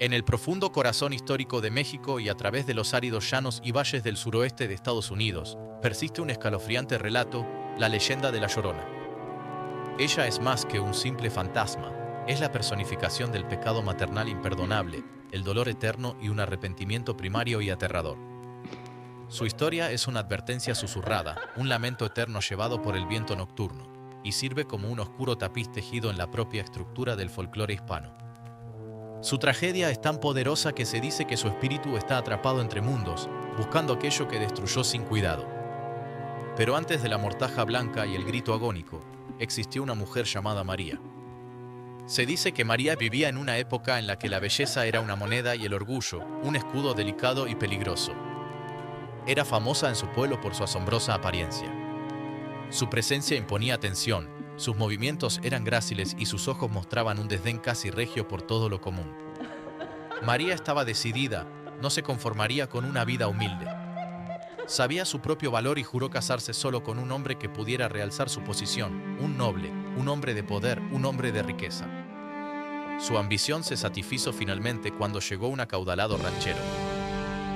En el profundo corazón histórico de México y a través de los áridos llanos y valles del suroeste de Estados Unidos, persiste un escalofriante relato, la leyenda de La Llorona. Ella es más que un simple fantasma, es la personificación del pecado maternal imperdonable, el dolor eterno y un arrepentimiento primario y aterrador. Su historia es una advertencia susurrada, un lamento eterno llevado por el viento nocturno, y sirve como un oscuro tapiz tejido en la propia estructura del folclore hispano. Su tragedia es tan poderosa que se dice que su espíritu está atrapado entre mundos, buscando aquello que destruyó sin cuidado. Pero antes de la mortaja blanca y el grito agónico, existió una mujer llamada María. Se dice que María vivía en una época en la que la belleza era una moneda y el orgullo, un escudo delicado y peligroso. Era famosa en su pueblo por su asombrosa apariencia. Su presencia imponía atención, sus movimientos eran gráciles y sus ojos mostraban un desdén casi regio por todo lo común. María estaba decidida, no se conformaría con una vida humilde. Sabía su propio valor y juró casarse solo con un hombre que pudiera realzar su posición, un noble, un hombre de poder, un hombre de riqueza. Su ambición se satisfizo finalmente cuando llegó un acaudalado ranchero.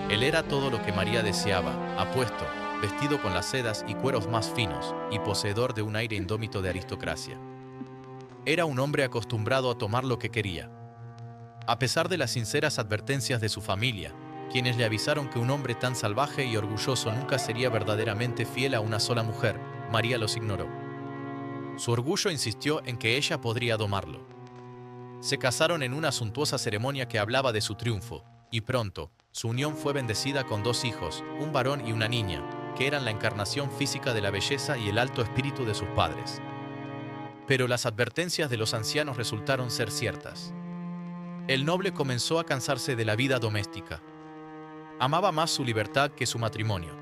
Él era todo lo que María deseaba, apuesto, vestido con las sedas y cueros más finos, y poseedor de un aire indómito de aristocracia. Era un hombre acostumbrado a tomar lo que quería. A pesar de las sinceras advertencias de su familia, quienes le avisaron que un hombre tan salvaje y orgulloso nunca sería verdaderamente fiel a una sola mujer, María los ignoró. Su orgullo insistió en que ella podría domarlo. Se casaron en una suntuosa ceremonia que hablaba de su triunfo, y pronto, su unión fue bendecida con 2 hijos, un varón y una niña, que eran la encarnación física de la belleza y el alto espíritu de sus padres. Pero las advertencias de los ancianos resultaron ser ciertas. El noble comenzó a cansarse de la vida doméstica. Amaba más su libertad que su matrimonio.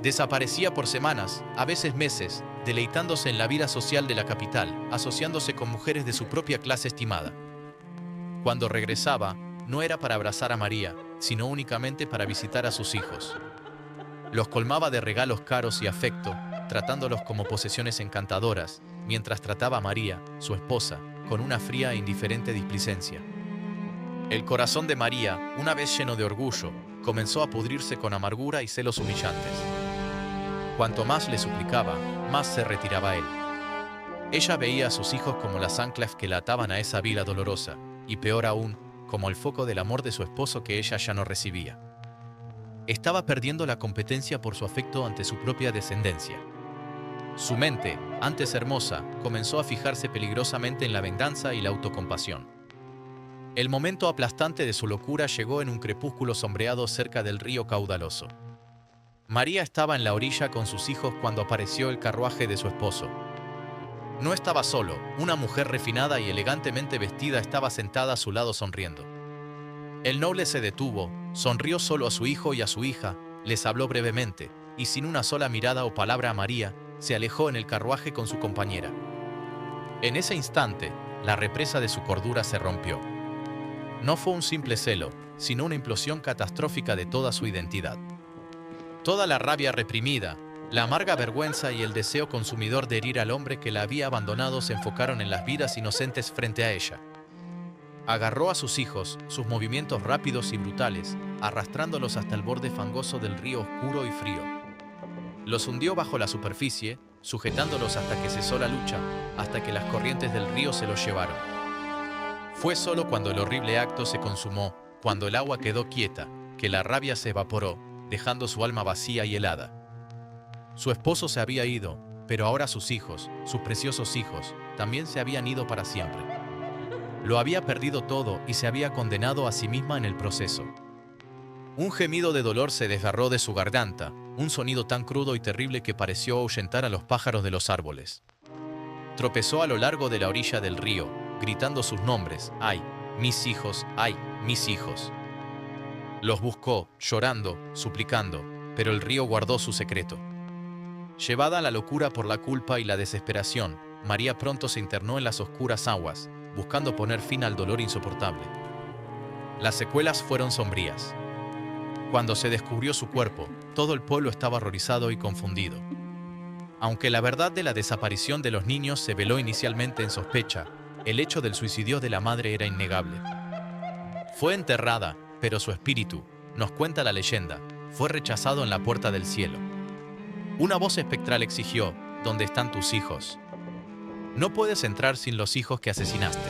Desaparecía por semanas, a veces meses, deleitándose en la vida social de la capital, asociándose con mujeres de su propia clase estimada. Cuando regresaba, no era para abrazar a María, sino únicamente para visitar a sus hijos. Los colmaba de regalos caros y afecto, tratándolos como posesiones encantadoras, mientras trataba a María, su esposa, con una fría e indiferente displicencia. El corazón de María, una vez lleno de orgullo, comenzó a pudrirse con amargura y celos humillantes. Cuanto más le suplicaba, más se retiraba él. Ella veía a sus hijos como las anclas que la ataban a esa vida dolorosa, y peor aún, como el foco del amor de su esposo que ella ya no recibía. Estaba perdiendo la competencia por su afecto ante su propia descendencia. Su mente, antes hermosa, comenzó a fijarse peligrosamente en la venganza y la autocompasión. El momento aplastante de su locura llegó en un crepúsculo sombreado cerca del río caudaloso. María estaba en la orilla con sus hijos cuando apareció el carruaje de su esposo. No estaba solo, una mujer refinada y elegantemente vestida estaba sentada a su lado sonriendo. El noble se detuvo, sonrió solo a su hijo y a su hija, les habló brevemente, y sin una sola mirada o palabra a María, se alejó en el carruaje con su compañera. En ese instante, la represa de su cordura se rompió. No fue un simple celo, sino una implosión catastrófica de toda su identidad. Toda la rabia reprimida, la amarga vergüenza y el deseo consumidor de herir al hombre que la había abandonado se enfocaron en las vidas inocentes frente a ella. Agarró a sus hijos, sus movimientos rápidos y brutales, arrastrándolos hasta el borde fangoso del río oscuro y frío. Los hundió bajo la superficie, sujetándolos hasta que cesó la lucha, hasta que las corrientes del río se los llevaron. Fue solo cuando el horrible acto se consumó, cuando el agua quedó quieta, que la rabia se evaporó, dejando su alma vacía y helada. Su esposo se había ido, pero ahora sus hijos, sus preciosos hijos, también se habían ido para siempre. Lo había perdido todo y se había condenado a sí misma en el proceso. Un gemido de dolor se desgarró de su garganta, un sonido tan crudo y terrible que pareció ahuyentar a los pájaros de los árboles. Tropezó a lo largo de la orilla del río, gritando sus nombres: ¡ay, mis hijos! ¡Ay, mis hijos! Los buscó, llorando, suplicando, pero el río guardó su secreto. Llevada a la locura por la culpa y la desesperación, María pronto se internó en las oscuras aguas, buscando poner fin al dolor insoportable. Las secuelas fueron sombrías. Cuando se descubrió su cuerpo, todo el pueblo estaba horrorizado y confundido. Aunque la verdad de la desaparición de los niños se veló inicialmente en sospecha, el hecho del suicidio de la madre era innegable. Fue enterrada, pero su espíritu, nos cuenta la leyenda, fue rechazado en la puerta del cielo. Una voz espectral exigió: ¿dónde están tus hijos? No puedes entrar sin los hijos que asesinaste.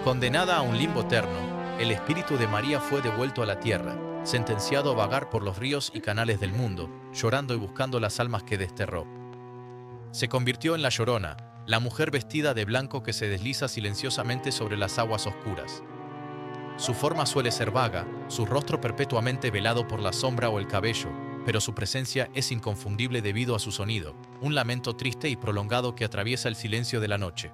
Condenada a un limbo eterno, el espíritu de María fue devuelto a la tierra, sentenciado a vagar por los ríos y canales del mundo, llorando y buscando las almas que desterró. Se convirtió en la Llorona, la mujer vestida de blanco que se desliza silenciosamente sobre las aguas oscuras. Su forma suele ser vaga, su rostro perpetuamente velado por la sombra o el cabello, pero su presencia es inconfundible debido a su sonido, un lamento triste y prolongado que atraviesa el silencio de la noche.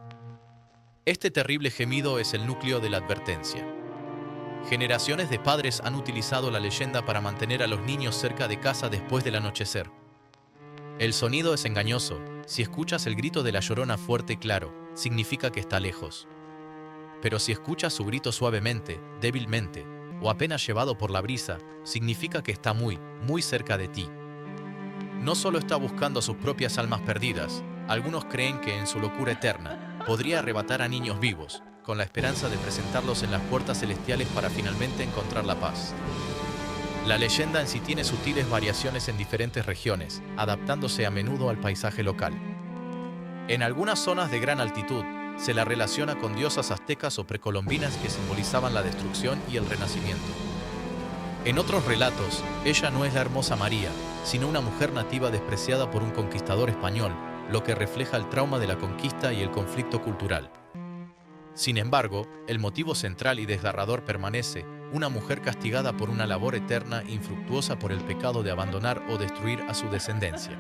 Este terrible gemido es el núcleo de la advertencia. Generaciones de padres han utilizado la leyenda para mantener a los niños cerca de casa después del anochecer. El sonido es engañoso. Si escuchas el grito de la Llorona fuerte y claro, significa que está lejos. Pero si escuchas su grito suavemente, débilmente, o apenas llevado por la brisa, significa que está muy, muy cerca de ti. No solo está buscando a sus propias almas perdidas, algunos creen que en su locura eterna podría arrebatar a niños vivos, con la esperanza de presentarlos en las puertas celestiales para finalmente encontrar la paz. La leyenda en sí tiene sutiles variaciones en diferentes regiones, adaptándose a menudo al paisaje local. En algunas zonas de gran altitud, se la relaciona con diosas aztecas o precolombinas que simbolizaban la destrucción y el renacimiento. En otros relatos, ella no es la hermosa María, sino una mujer nativa despreciada por un conquistador español, lo que refleja el trauma de la conquista y el conflicto cultural. Sin embargo, el motivo central y desgarrador permanece: una mujer castigada por una labor eterna e infructuosa por el pecado de abandonar o destruir a su descendencia.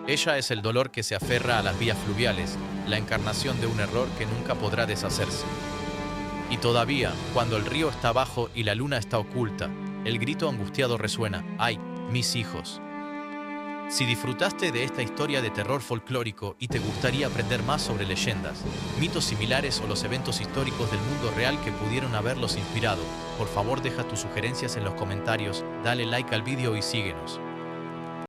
Ella es el dolor que se aferra a las vías fluviales, la encarnación de un error que nunca podrá deshacerse. Y todavía, cuando el río está bajo y la luna está oculta, el grito angustiado resuena: ¡ay, mis hijos! Si disfrutaste de esta historia de terror folclórico y te gustaría aprender más sobre leyendas, mitos similares o los eventos históricos del mundo real que pudieron haberlos inspirado, por favor deja tus sugerencias en los comentarios, dale like al vídeo y síguenos.